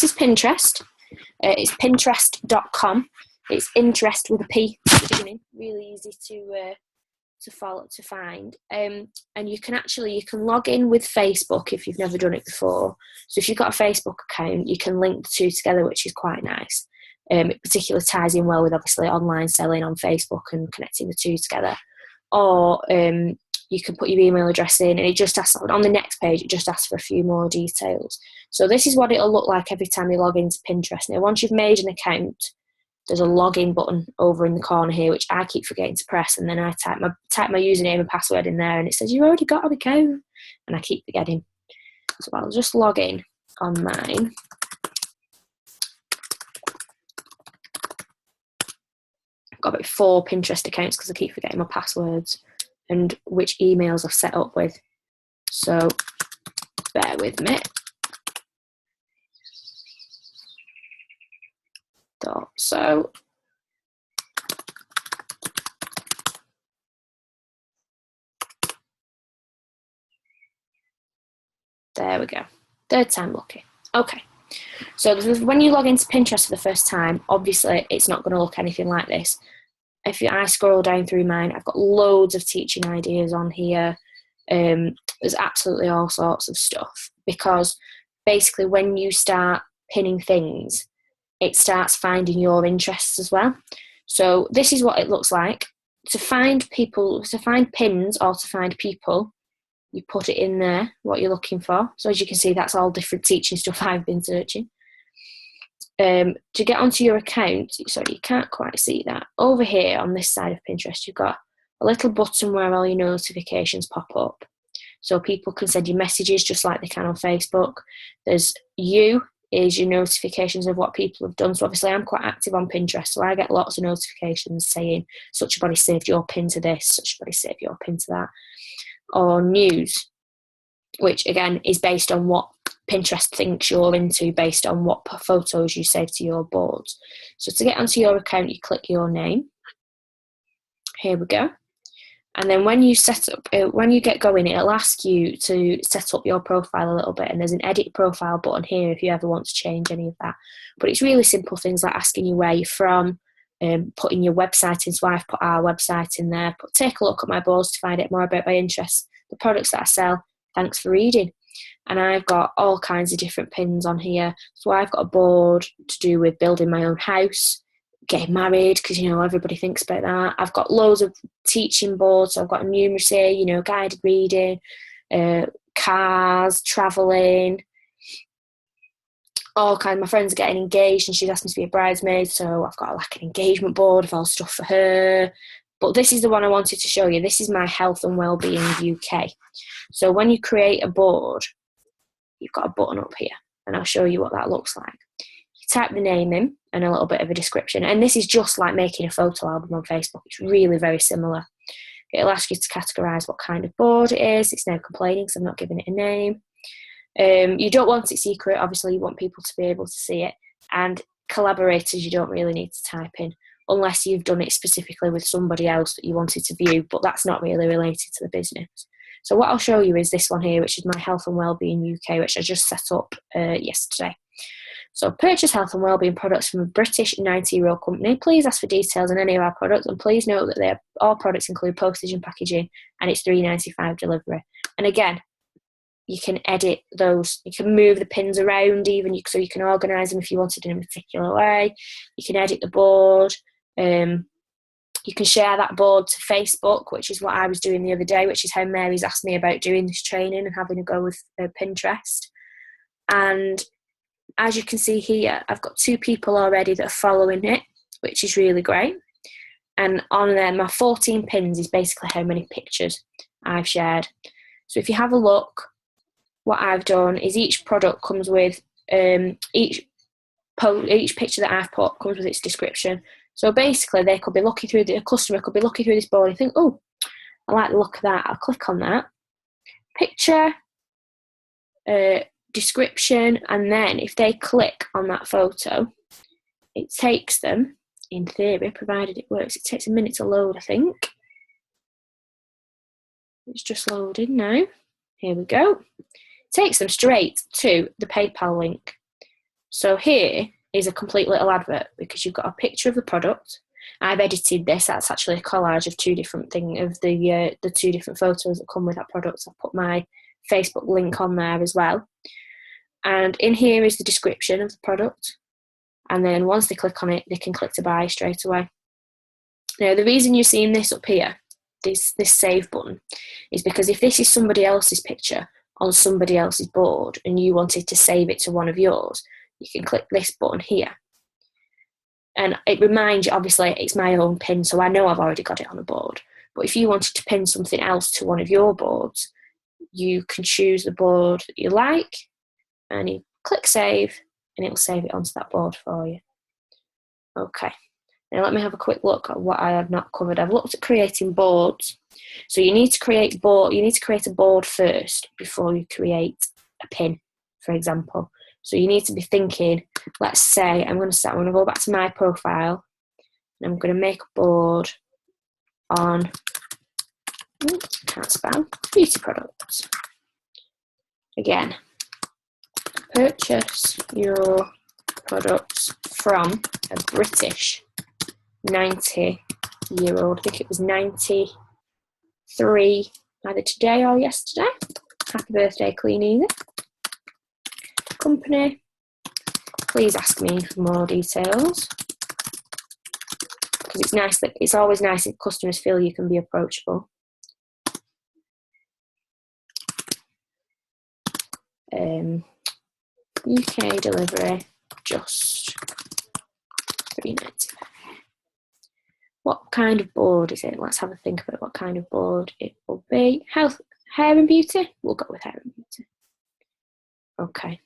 is Pinterest. It's pinterest.com. It's interest with a P at the beginning. Really easy to follow, to find. And you can log in with Facebook if you've never done it before. So if you've got a Facebook account, you can link the two together, which is quite nice. It particularly ties in well with obviously online selling on Facebook and connecting the two together. Or you can put your email address in, and it just asks, on the next page, it just asks for a few more details. So this is what it'll look like every time you log into Pinterest. Now, once you've made an account, there's a login button over in the corner here, which I keep forgetting to press, and then I type my username and password in there, and it says, you've already got an account, and I keep forgetting. So I'll just log in on mine. I've got about 4 Pinterest accounts because I keep forgetting my passwords and which emails I've set up with. So bear with me. So there we go. Third time lucky. Okay. So when you log into Pinterest for the first time, obviously it's not going to look anything like this. If I scroll down through mine, I've got loads of teaching ideas on here. There's absolutely all sorts of stuff, because basically when you start pinning things, it starts finding your interests as well. So this is what it looks like. To find pins or to find people, you put it in there, what you're looking for. So as you can see, that's all different teaching stuff I've been searching. To get onto your account, sorry, you can't quite see that. Over here on this side of Pinterest, you've got a little button where all your notifications pop up. So people can send you messages just like they can on Facebook. There's your notifications of what people have done. So obviously I'm quite active on Pinterest, so I get lots of notifications saying such a body saved your pin to this, such a body saved your pin to that. Or news, which again is based on what Pinterest thinks you're into, based on what photos you save to your boards. So to get onto your account, you click your name. Here we go. And then when you get going, it'll ask you to set up your profile a little bit, and there's an edit profile button here if you ever want to change any of that. But it's really simple things like asking you where you're from, putting your website in. So I've put our website in there. But take a look at my boards to find out more about my interests, the products that I sell. Thanks for reading. And I've got all kinds of different pins on here. So I've got a board to do with building my own house, getting married, because everybody thinks about that. I've got loads of teaching boards. So I've got numeracy, guided reading, cars, travelling, all kinds. My friend's getting engaged and she's asked me to be a bridesmaid, so I've got an engagement board of all stuff for her. But this is the one I wanted to show you. This is my Health and Wellbeing UK. So when you create a board, you've got a button up here, and I'll show you what that looks like. You type the name in and a little bit of a description, and this is just like making a photo album on Facebook. It's really very similar. It'll ask you to categorise what kind of board it is. It's now complaining because I'm not giving it a name. You don't want it secret. Obviously, you want people to be able to see it. And collaborators, you don't really need to type in, unless you've done it specifically with somebody else that you wanted to view, but that's not really related to the business. So what I'll show you is this one here, which is my Health and Wellbeing UK, which I just set up yesterday. So purchase health and wellbeing products from a British 90-year-old company. Please ask for details on any of our products, and please note that all products include postage and packaging, and it's $3.95 delivery. And again, you can edit those. You can move the pins around even, so you can organise them if you wanted in a particular way. You can edit the board. You can share that board to Facebook, which is what I was doing the other day, which is how Mary's asked me about doing this training and having a go with Pinterest. And as you can see here, I've got 2 people already that are following it, which is really great. And on there, my 14 pins is basically how many pictures I've shared. So if you have a look, what I've done is each product comes with, each picture that I've put comes with its description. So basically, a customer could be looking through this board and think, oh, I like the look of that. I'll click on that. Picture, description, and then if they click on that photo, it takes them, in theory, provided it works, it takes a minute to load, I think. It's just loading now. Here we go. It takes them straight to the PayPal link. So here is a complete little advert because you've got a picture of the product. I've edited this. That's actually a collage of two different the two different photos that come with that product. I've put my Facebook link on there as well. And in here is the description of the product. And then once they click on it, they can click to buy straight away. Now, the reason you're seeing this up here, this save button, is because if this is somebody else's picture on somebody else's board and you wanted to save it to one of yours, you can click this button here. And it reminds you, obviously, it's my own pin, so I know I've already got it on a board. But if you wanted to pin something else to one of your boards, you can choose the board that you like, and you click save, and it will save it onto that board for you. Okay. Now let me have a quick look at what I have not covered. I've looked at creating boards. So you need to create a board first before you create a pin, for example. So you need to be thinking, let's say I'm going to go back to my profile and I'm going to make a board on, can't spell, beauty products. Again, purchase your products from a British 90-year-old, I think it was 93, either today or yesterday. Happy birthday, Clean Easy. Company, please ask me for more details. Because it's always nice if customers feel you can be approachable. UK delivery, just £3.95. What kind of board is it? Let's have a think about what kind of board it will be. Health, hair and beauty? We'll go with hair and beauty. Okay.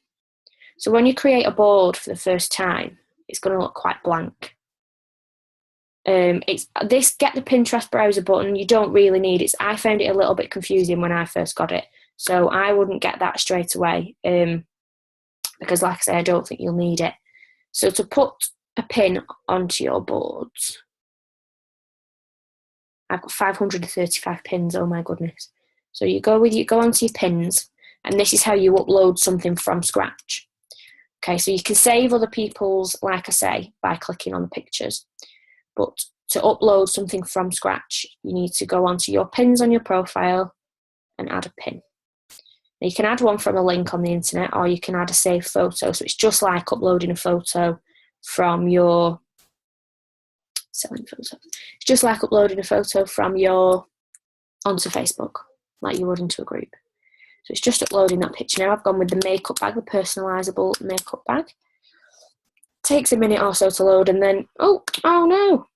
So when you create a board for the first time, it's going to look quite blank. It's this get the Pinterest browser button, you don't really need it. I found it a little bit confusing when I first got it. So I wouldn't get that straight away. Because like I say, I don't think you'll need it. So to put a pin onto your boards, I've got 535 pins, oh my goodness. So you go onto your pins, and this is how you upload something from scratch. Okay, so you can save other people's, like I say, by clicking on the pictures. But to upload something from scratch, you need to go onto your pins on your profile and add a pin. Now you can add one from a link on the internet, or you can add a saved photo. So it's just like uploading a photo from your selling photos. It's just like uploading a photo from onto Facebook, like you would into a group. So it's just uploading that picture. Now I've gone with the makeup bag, the personalisable makeup bag. Takes a minute or so to load, and then oh no.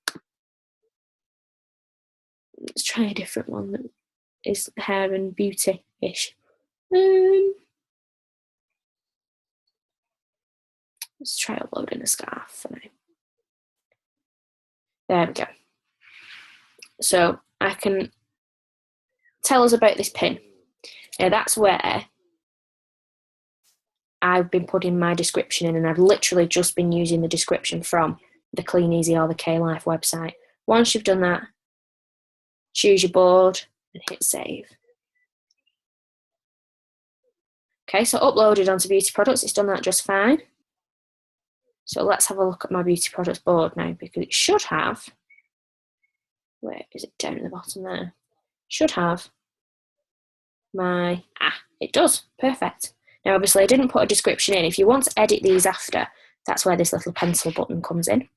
Let's try a different one that is hair and beauty-ish. Let's try uploading a scarf for now. There we go. So I can tell us about this pin. Now that's where I've been putting my description in, and I've literally just been using the description from the Clean Easy or the K-Life website. Once you've done that, choose your board and hit save. Okay, so uploaded onto beauty products, it's done that just fine. So let's have a look at my beauty products board now, because it should have, where is it, down at the bottom there? Should have my, it does, perfect. Now obviously I didn't put a description in. If you want to edit these after, that's where this little pencil button comes in.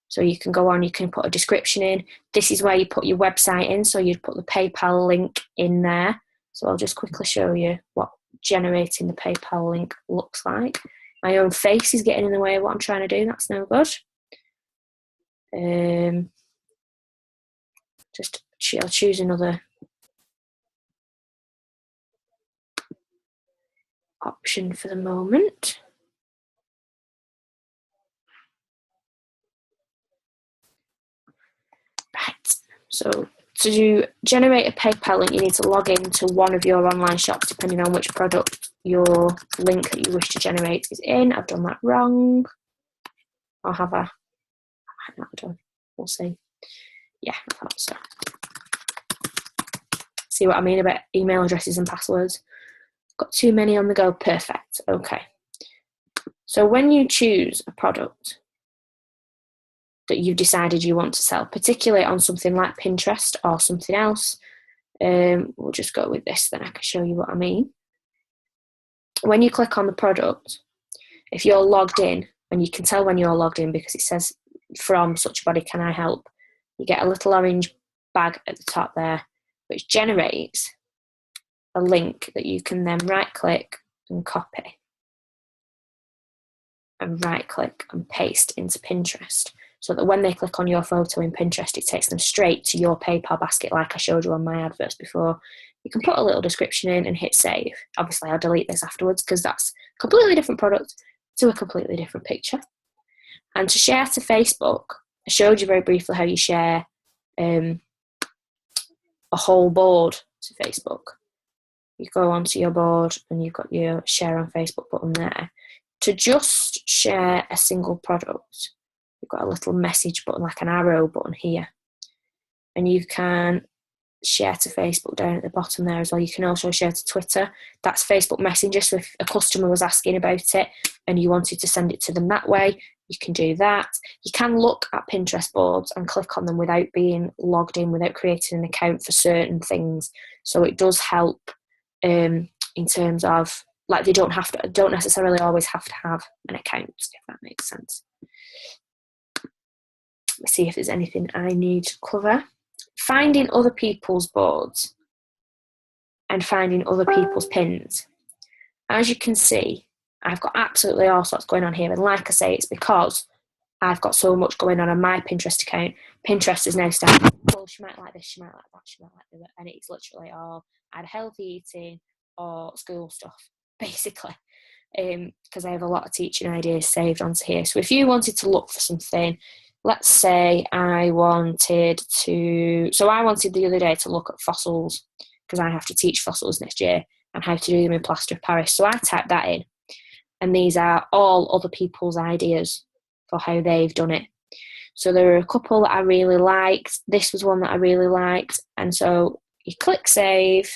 So you can go on, you can put a description in. This is where you put your website in, so you'd put the PayPal link in there. So I'll just quickly show you what generating the PayPal link looks like. My own face is getting in the way of what I'm trying to do, that's no good. I'll choose another option for the moment. Right, so to generate a PayPal link, you need to log into one of your online shops, depending on which product your link that you wish to generate is in. I've done that wrong. Or have I? I might have done. We'll see. Yeah, I thought so. See what I mean about email addresses and passwords? Got too many on the go. Perfect. Okay. So when you choose a product that you've decided you want to sell, particularly on something like Pinterest or something else, we'll just go with this, then I can show you what I mean. When you click on the product, if you're logged in, and you can tell when you're logged in because it says from such body can I help, you get a little orange bag at the top there, which generates a link that you can then right click and copy, and right click and paste into Pinterest, so that when they click on your photo in Pinterest, it takes them straight to your PayPal basket like I showed you on my adverts before. You can put a little description in and hit save. Obviously I'll delete this afterwards because that's a completely different product to a completely different picture. And to share to Facebook, I showed you very briefly how you share a whole board to Facebook. You go onto your board and you've got your share on Facebook button there. To just share a single product, you've got a little message button, like an arrow button here. And you can share to Facebook down at the bottom there as well. You can also share to Twitter. That's Facebook Messenger. So if a customer was asking about it and you wanted to send it to them that way, you can do that. You can look at Pinterest boards and click on them without being logged in, without creating an account for certain things. So it does help in terms of, like, they don't necessarily always have to have an account, if that makes sense. Let's see if there's anything I need to cover. Finding other people's boards and finding other people's pins. As you can see, I've got absolutely all sorts going on here. And like I say, it's because I've got so much going on my Pinterest account. Pinterest is now starting, well, she might like this, she might like that, she might like the other. And it's literally all either healthy eating or school stuff, basically. Because I have a lot of teaching ideas saved onto here. So if you wanted to look for something, let's say I wanted the other day to look at fossils, because I have to teach fossils next year and how to do them in plaster of Paris. So I typed that in, and these are all other people's ideas for how they've done it. So there are a couple that I really liked. This was one that I really liked. And so you click save,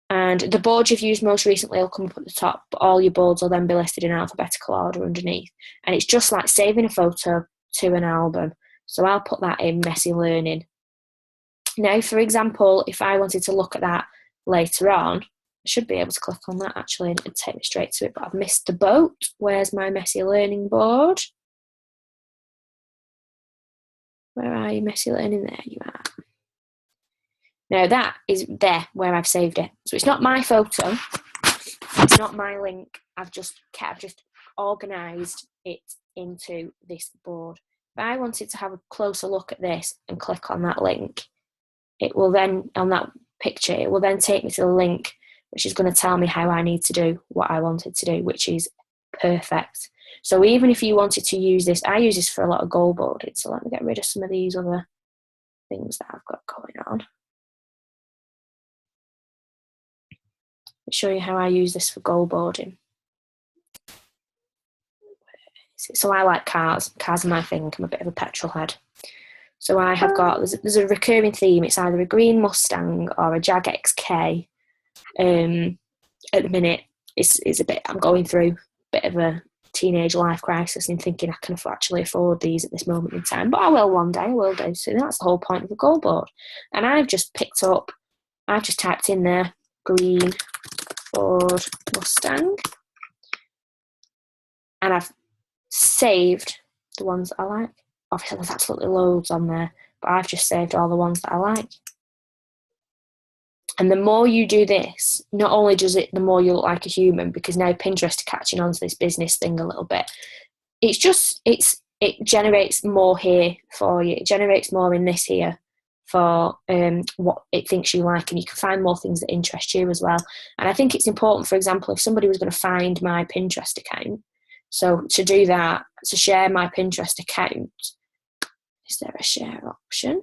and the board you've used most recently will come up at the top, but all your boards will then be listed in alphabetical order underneath. And it's just like saving a photo to an album. So I'll put that in Messy Learning. Now, for example, if I wanted to look at that later on, I should be able to click on that actually and it'd take me straight to it, but I've missed the boat. Where's my Messy Learning board? Where are you, Messy Learning? There you are. Now that is there where I've saved it. So it's not my photo, it's not my link. I've just organised it into this board. If I wanted to have a closer look at this and click on that link, it will then, on that picture, it will then take me to the link, which is going to tell me how I need to do what I wanted to do, which is perfect. So even if you wanted to use this, I use this for a lot of goal boarding. So let me get rid of some of these other things that I've got going on. I'll show you how I use this for goal boarding. So I like cars. Cars are my thing. I'm a bit of a petrol head. So I have got, there's a recurring theme. It's either a green Mustang or a Jag XK. At the minute, it's a bit, I'm going through a bit of a teenage life crisis and thinking I can actually afford these at this moment in time. But I will one day, I will do. So that's the whole point of the goal board. And I've just typed in there, green Ford Mustang. And I've saved the ones that I like. Obviously there's absolutely loads on there, but I've just saved all the ones that I like. And the more you do this, not only does it, the more you look like a human, because now Pinterest are catching on to this business thing a little bit. It generates more here for you. It generates more in this here for what it thinks you like, and you can find more things that interest you as well. And I think it's important, for example, if somebody was going to find my Pinterest account, so to do that, to share my Pinterest account, is there a share option?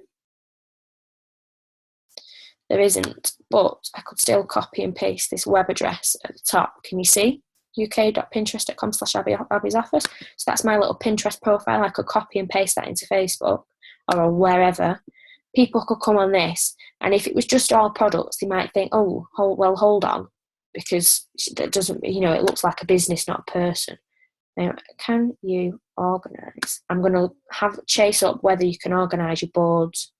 There isn't, but I could still copy and paste this web address at the top. Can you see? uk.pinterest.com/Abby's office. So that's my little Pinterest profile. I could copy and paste that into Facebook or wherever. People could come on this, and if it was just all products, they might think, oh, hold on, because that doesn't, it looks like a business, not a person. Now, can you organise? I'm going to chase up whether you can organise your boards,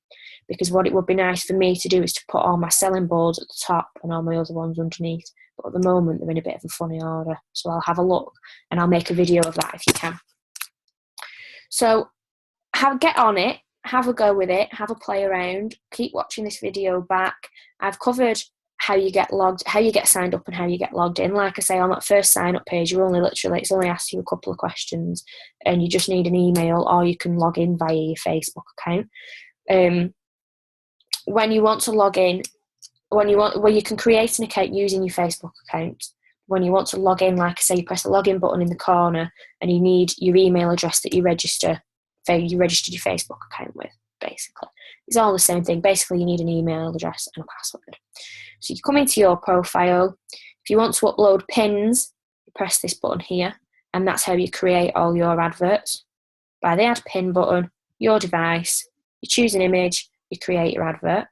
because what it would be nice for me to do is to put all my selling boards at the top and all my other ones underneath. But at the moment, they're in a bit of a funny order. So I'll have a look and I'll make a video of that if you can. So get on it, have a go with it, have a play around, keep watching this video back. I've covered how you get signed up and how you get logged in. Like I say, on that first sign up page, it's only asked you a couple of questions and you just need an email, or you can log in via your Facebook account. When you want to log in, you can create an account using your Facebook account. When you want to log in, like I say, you press the login button in the corner and you need your email address that you registered your Facebook account with, basically. It's all the same thing. Basically, you need an email address and a password. So you come into your profile. If you want to upload pins, you press this button here, and that's how you create all your adverts. By the add pin button, your device, you choose an image, you create your advert.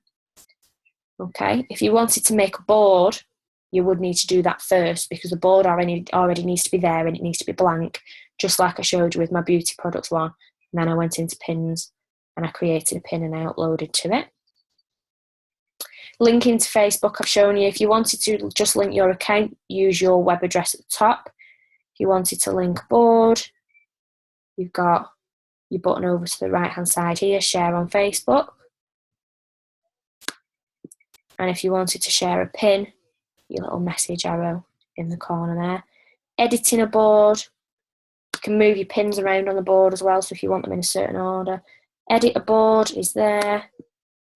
Okay, if you wanted to make a board, you would need to do that first, because the board already needs to be there and it needs to be blank, just like I showed you with my beauty products one. And then I went into pins and I created a pin and I uploaded to it. Linking to Facebook, I've shown you. If you wanted to just link your account, use your web address at the top. If you wanted to link a board, you've got your button over to the right hand side here, share on Facebook. And if you wanted to share a pin, your little message arrow in the corner there. Editing a board, you can move your pins around on the board as well, so if you want them in a certain order. Edit a board is there.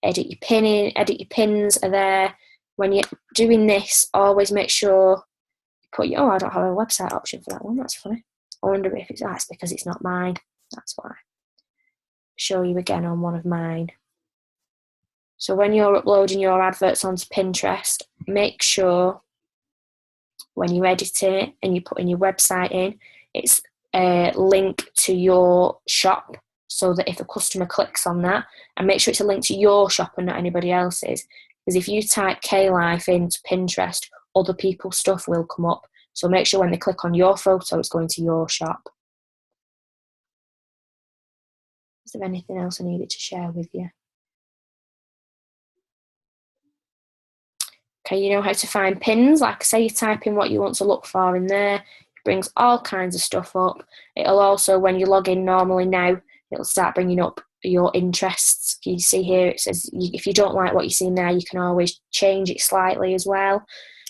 Edit your pins are there. When you're doing this, always make sure you put your, I don't have a website option for that one, that's funny. I wonder if that's because it's not mine, that's why. Show you again on one of mine. So when you're uploading your adverts onto Pinterest, make sure when you're editing it and you're putting your website in, it's a link to your shop, so that if a customer clicks on that, and make sure it's a link to your shop and not anybody else's. Because if you type K-Life into Pinterest, other people's stuff will come up. So make sure when they click on your photo, it's going to your shop. Is there anything else I needed to share with you? Okay, you know how to find pins. Like I say, you type in what you want to look for in there. It brings all kinds of stuff up. It'll also, when you log in normally now, it'll start bringing up your interests. You see here, it says if you don't like what you see now, you can always change it slightly as well.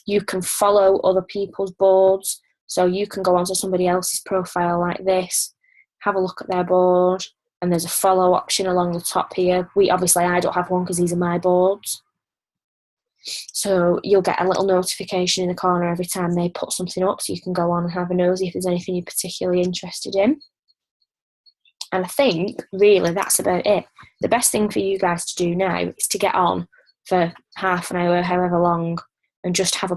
You can follow other people's boards. So you can go onto somebody else's profile like this, have a look at their board, and there's a follow option along the top here. I don't have one because these are my boards. So you'll get a little notification in the corner every time they put something up, so you can go on and have a nosy if there's anything you're particularly interested in. And I think, really, that's about it. The best thing for you guys to do now is to get on for half an hour, however long, and just have a